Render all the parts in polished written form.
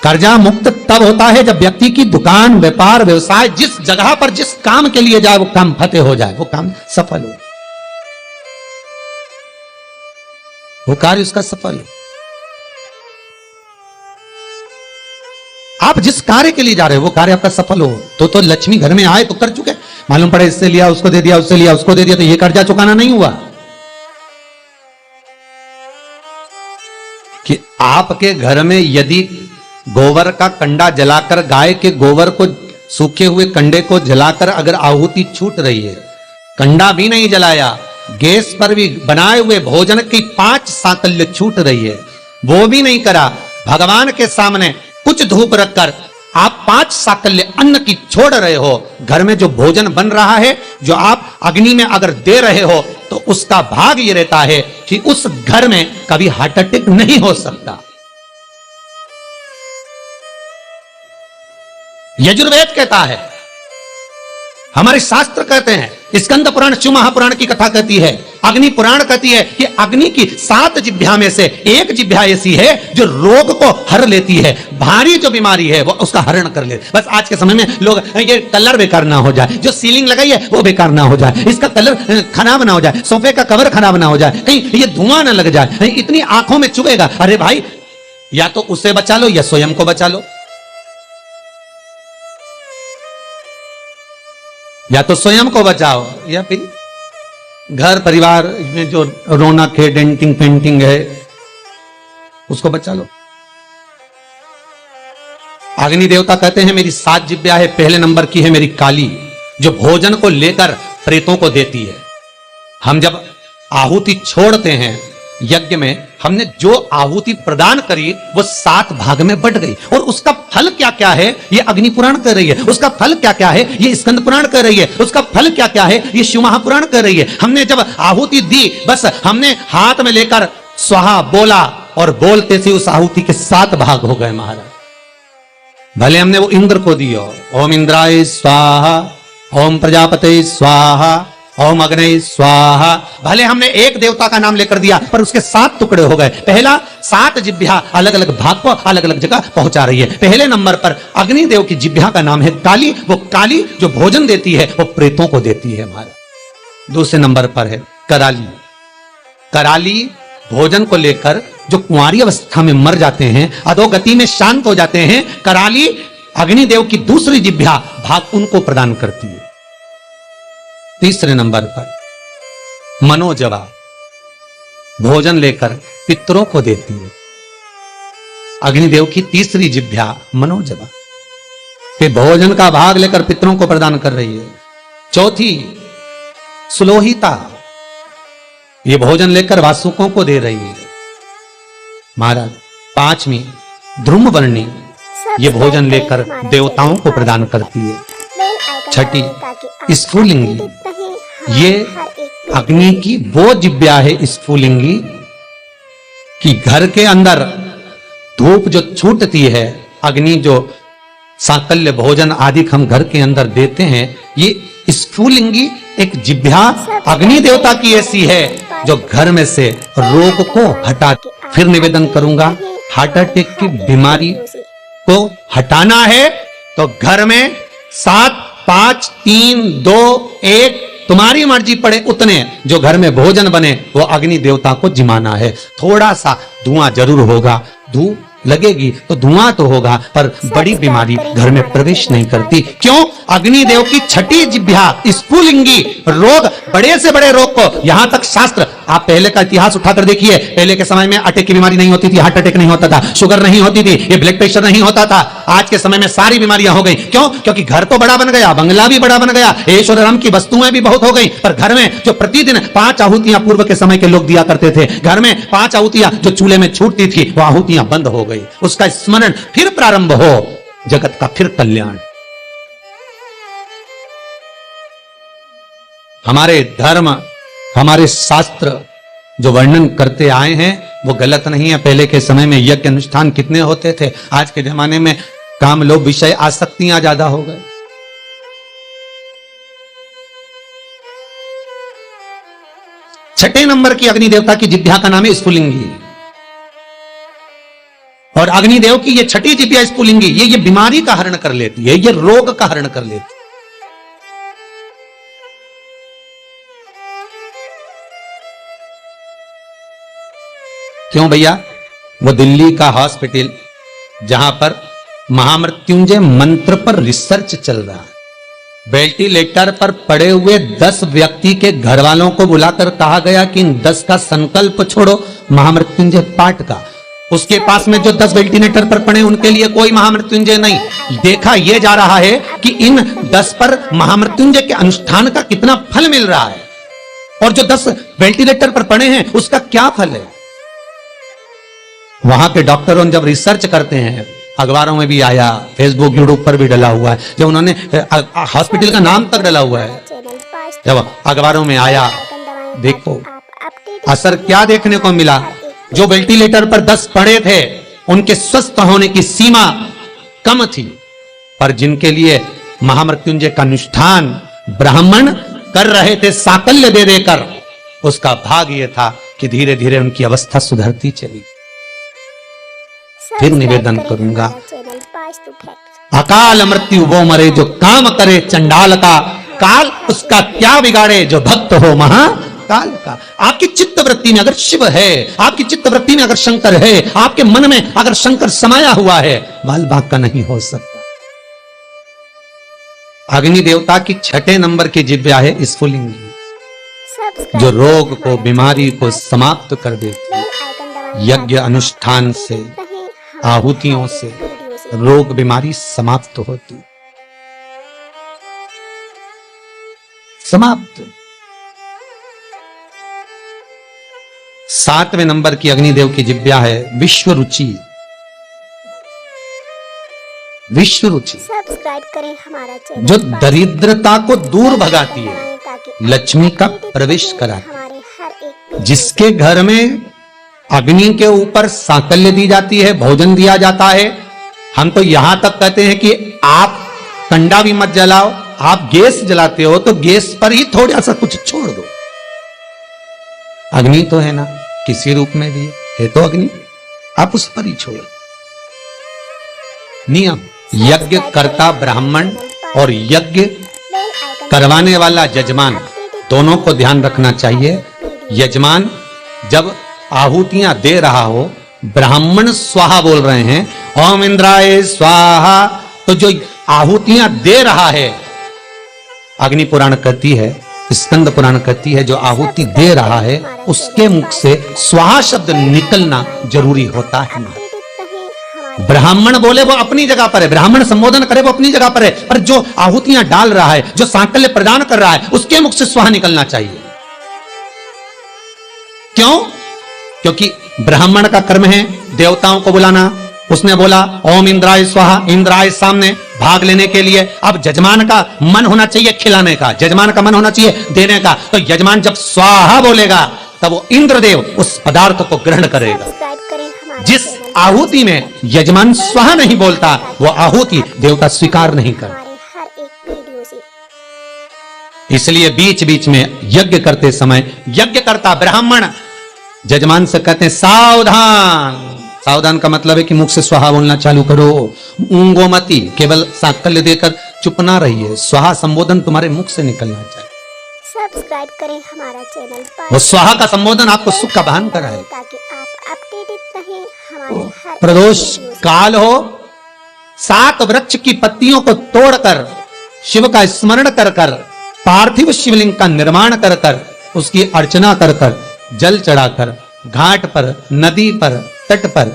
कर्जा मुक्त तब होता है जब व्यक्ति की दुकान, व्यापार, व्यवसाय, जिस जगह पर जिस काम के लिए जाए वो काम फतेह हो जाए, वो काम सफल हो, वो कार्य उसका सफल हो। आप जिस कार्य के लिए जा रहे हो वो कार्य आपका सफल हो, तो लक्ष्मी घर में आए तो कर चुके, मालूम पड़े इससे लिया उसको दे दिया, उससे लिया उसको दे दिया, तो ये कर्जा चुकाना नहीं हुआ। कि आपके घर में यदि गोबर का कंडा जलाकर, गाय के गोबर को, सूखे हुए कंडे को जलाकर अगर आहुति छूट रही है, कंडा भी नहीं जलाया, गैस पर भी बनाए हुए भोजन की 5 साकल्य छूट रही है, वो भी नहीं करा, भगवान के सामने कुछ धूप रखकर आप 5 साकल्य अन्न की छोड़ रहे हो, घर में जो भोजन बन रहा है, जो आप अग्नि में अगर दे रहे हो, तो उसका भाग ये रहता है कि उस घर में कभी हार्ट अटैक नहीं हो सकता। यजुर्वेद कहता है, हमारे शास्त्र कहते हैं, स्कंद पुराण, शिव महापुराण की कथा कहती है, अग्नि पुराण कहती है कि अग्नि की 7 जिह्वा में से एक जिह्वा ऐसी है जो रोग को हर लेती है, भारी जो बीमारी है वो उसका हरण कर ले। बस आज के समय में लोग ये कलर बेकार ना हो जाए, जो सीलिंग लगाई है वो बेकार ना हो जाए, इसका कलर खराब ना हो जाए, सोफे का कवर खराब ना हो जाए, कहीं ये धुआं ना लग जाए, इतनी आंखों में चुभेगा। अरे भाई, या तो उससे बचा लो या स्वयं को बचा लो, या तो स्वयं को बचाओ या फिर घर परिवार में जो रौनक है, डेंटिंग पेंटिंग है, उसको बचा लो। अग्नि देवता कहते हैं मेरी 7 जिह्वा है, पहले नंबर की है मेरी काली, जो भोजन को लेकर प्रेतों को देती है। हम जब आहुति छोड़ते हैं यज्ञ में, हमने जो आहुति प्रदान करी वो 7 भाग में बट गई, और उसका फल क्या क्या है ये अग्नि पुराण कह रही है, उसका फल क्या क्या है ये स्कंद पुराण कह रही है, उसका फल क्या क्या है ये शिव महापुराण कह रही है। हमने जब आहुति दी, बस हमने हाथ में लेकर स्वाहा बोला, और बोलते से उस आहुति के 7 भाग हो गए महाराज। भले हमने वो इंद्र को दियो, ओम इंद्राय स्वाहा, ओम प्रजापते स्वाहा, ओम अग्नि स्वाहा, भले हमने एक देवता का नाम लेकर दिया पर उसके 7 टुकड़े हो गए। पहला 7 जिह्वा अलग अलग भाग को अलग अलग जगह पहुंचा रही है। पहले नंबर पर अग्निदेव की जिह्वा का नाम है काली, वो काली जो भोजन देती है वो प्रेतों को देती है हमारा। दूसरे नंबर पर है कराली, कराली भोजन को लेकर जो कुंवारी अवस्था में मर जाते हैं, अधोगति में शांत हो जाते हैं, कराली अग्निदेव की दूसरी जिह्वा भाग उनको प्रदान करती है। तीसरे नंबर पर मनोजवा भोजन लेकर पितरों को देती है, अग्निदेव की तीसरी जिह्वा मनोजवा के भोजन का भाग लेकर पितरों को प्रदान कर रही है। चौथी सुलोहिता, ये भोजन लेकर वासुकों को दे रही है महाराज। 5वीं ध्रुमवर्णी, ये भोजन लेकर देवताओं को प्रदान करती है। 6ठी स्फुलिंगी, ये अग्नि की वो जिह्वा है स्फुलिंगी कि घर के अंदर धूप जो छूटती है, अग्नि जो साकल्य भोजन आदि हम घर के अंदर देते हैं, ये स्फुलिंगी एक जिह्वा अग्नि देवता की ऐसी है जो घर में से रोग को हटा। फिर निवेदन करूंगा, हार्ट अटैक की बीमारी को हटाना है तो घर में 7, 5, 3, 2, 1 तुम्हारी मर्जी पड़े उतने जो घर में भोजन बने वो अग्नि देवता को जिमाना है। थोड़ा सा धुआं जरूर होगा, धूप लगेगी तो धुआं तो होगा, पर बड़ी बीमारी घर में प्रवेश नहीं करती। क्यों? अग्निदेव की 6ठी जिह्वा स्फुलिंगी रोग, बड़े से बड़े रोग को, यहां तक शास्त्र, आप पहले का इतिहास उठाकर देखिए, पहले के समय में अटैक की बीमारी नहीं होती थी, हार्ट अटैक नहीं होता था, शुगर नहीं होती थी, ये ब्लड प्रेशर नहीं होता था। आज के समय में सारी बीमारियां हो गई। क्यों? क्योंकि घर तो बड़ा बन गया, बंगला भी बड़ा बन गया, ऐश्वर्य राम की वस्तुएं भी बहुत हो गई, पर घर में जो प्रतिदिन 5 आहुतियां पूर्व के समय के लोग दिया करते थे, घर में 5 आहुतियां जो चूल्हे में छूटती थी वो आहुतियां बंद हो गई। उसका स्मरण फिर प्रारंभ हो, जगत का फिर कल्याण। हमारे धर्म, हमारे शास्त्र जो वर्णन करते आए हैं वो गलत नहीं है। पहले के समय में यज्ञ अनुष्ठान कितने होते थे, आज के जमाने में काम, लोभ, विषय, आसक्तियां ज्यादा हो गए। छठे नंबर की अग्नि देवता की जिह्वा का नाम है स्फुलिंगी, और अग्निदेव की ये छठी जिब्या स्फुलिंगी ये बीमारी का हरण कर लेती है, ये रोग का हरण कर लेती है। क्यों भैया? वो दिल्ली का हॉस्पिटल जहां पर महामृत्युंजय मंत्र पर रिसर्च चल रहा है, वेंटिलेटर पर पड़े हुए 10 व्यक्ति के घर वालों को बुलाकर कहा गया कि इन 10 का संकल्प छोड़ो महामृत्युंजय पाठ का। उसके पास में जो 10 वेंटिलेटर पर पड़े उनके लिए कोई महामृत्युंजय नहीं। देखा यह जा रहा है कि इन 10 पर महामृत्युंजय के अनुष्ठान का कितना फल मिल रहा है, और जो 10 वेंटिलेटर पर पड़े हैं उसका क्या फल है। वहां के डॉक्टरों जब रिसर्च करते हैं, अखबारों में भी आया, फेसबुक यूट्यूब पर भी डला हुआ है, जब उन्होंने हॉस्पिटल का नाम तक डला हुआ है, जब अखबारों में आया, देखो असर क्या देखने को मिला। जो वेंटिलेटर पर 10 पड़े थे उनके स्वस्थ होने की सीमा कम थी, पर जिनके लिए महामृत्युंजय का अनुष्ठान ब्राह्मण कर रहे थे साकल्य दे देकर, उसका भाग यह था कि धीरे धीरे उनकी अवस्था सुधरती चली। फिर निवेदन करूंगा, अकाल मृत्यु वो मरे जो काम करे चंडाल का, काल उसका क्या बिगाड़े जो भक्त हो महाकाल का। आपकी चित्त वृत्ति में अगर शिव है, आपकी चित्त वृत्ति में अगर शंकर है, आपके मन में अगर शंकर समाया हुआ है, बाल बाग का नहीं हो सकता। अग्नि देवता की 6 नंबर की जिब्या है स्फुलिंगी, जो रोग को बीमारी को समाप्त कर देती है। यज्ञ अनुष्ठान से, आहुतियों से रोग बीमारी समाप्त होती, समाप्त। 7वें नंबर की अग्निदेव की जिब्या है विश्व रुचि। विश्व रुचि सब्सक्राइब करें हमारा चैनल, जो दरिद्रता को दूर भगाती है, लक्ष्मी का प्रवेश कराती है। जिसके घर में अग्नि के ऊपर सांकल्य दी जाती है, भोजन दिया जाता है, हम तो यहां तक कहते हैं कि आप कंडा भी मत जलाओ, आप गैस जलाते हो तो गैस पर ही थोड़ा सा कुछ छोड़ दो। अग्नि तो है ना, किसी रूप में भी है तो अग्नि, आप उस पर ही छोड़ो। नियम, यज्ञ करता ब्राह्मण और यज्ञ करवाने वाला यजमान दोनों को ध्यान रखना चाहिए। यजमान जब आहुतियां दे रहा हो, ब्राह्मण स्वाहा बोल रहे हैं, ओम इंद्राय स्वाहा, तो जो आहुतियां दे रहा है, अग्नि पुराण कहती है, स्कंद पुराण कहती है, जो आहुति दे रहा है उसके मुख से स्वाहा शब्द निकलना जरूरी होता है। ब्राह्मण बोले वो अपनी जगह पर है, ब्राह्मण संबोधन करे वो अपनी जगह पर है, पर जो आहुतियां डाल रहा है, जो सांकल्य प्रदान कर रहा है, उसके मुख से स्वाहा निकलना चाहिए। क्यों? क्योंकि ब्राह्मण का कर्म है देवताओं को बुलाना। उसने बोला ओम इंद्राय स्वाहा, इंद्राय सामने भाग लेने के लिए। अब यजमान का मन होना चाहिए खिलाने का, यजमान का मन होना चाहिए देने का। तो यजमान जब स्वाहा बोलेगा तब वो इंद्रदेव उस पदार्थ को ग्रहण करेगा। जिस आहुति में यजमान स्वाहा नहीं बोलता, वो आहुति देवता स्वीकार नहीं करता। इसलिए बीच बीच में यज्ञ करते समय यज्ञ करता ब्राह्मण यजमान से कहते हैं सावधान। सावधान का मतलब है कि मुख से स्वाहा बोलना चालू करो, ऊंगोमती, केवल सांकल्य देकर चुप ना रहिए, स्वाहा संबोधन तुम्हारे मुख से निकलना चाहिए। सब्सक्राइब करें हमारा चैनल, वो स्वाहा का संबोधन आपको सुख का बहन कराए, ताकि आप अपडेटेड रहें हमारे हर प्रदोष काल हो। 7 वृक्ष की पत्तियों को तोड़कर शिव का स्मरण कर कर, पार्थिव शिवलिंग का निर्माण कर कर, उसकी अर्चना कर कर, जल चढ़ाकर, घाट पर, नदी पर, तट पर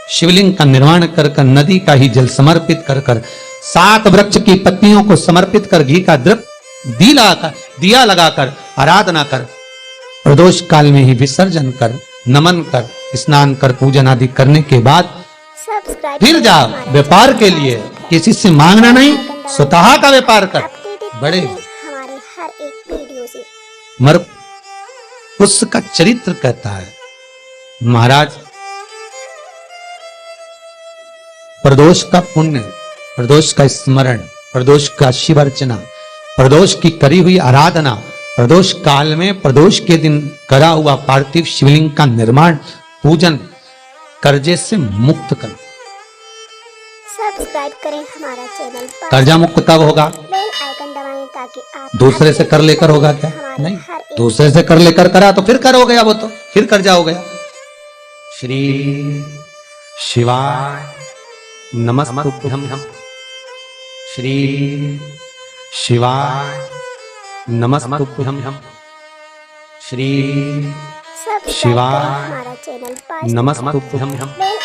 शिवलिंग का निर्माण कर कर, नदी का ही जल समर्पित कर कर, 7 वृक्ष की पत्तियों को समर्पित कर, घी का द्रव्य दिया लगाकर आराधना कर, प्रदोष काल में ही विसर्जन कर, नमन कर, स्नान कर, पूजन आदि करने के बाद फिर जाओ व्यापार के लिए। किसी से मांगना नहीं, स्वतः का व्यापार कर। बड़े हमारे हर एक वीडियो से मर उसका चरित्र कहता है, महाराज प्रदोष का पुण्य, प्रदोष का स्मरण, प्रदोष का शिव अर्चना, प्रदोष की करी हुई आराधना, प्रदोष काल में प्रदोष के दिन करा हुआ पार्थिव शिवलिंग का निर्माण, पूजन कर्जे से मुक्त कर। सब्सक्राइब करें हमारा चैनल, कर्जा मुक्त कब होगा? बेल आइकन दबाएं ताकि आप दूसरे से कर लेकर होगा क्या? हमारे नहीं, हर एक दूसरे से कर लेकर करा तो फिर कर हो गया, वो तो फिर कर्जा हो गया। श्री शिवाय नमस्तुभ्यं। श्री शिवाय नमस्तुभ्यं। श्री सब्सक्राइब शिवाय करें हमारा चैनल, नमस्तुभ्यं। बेल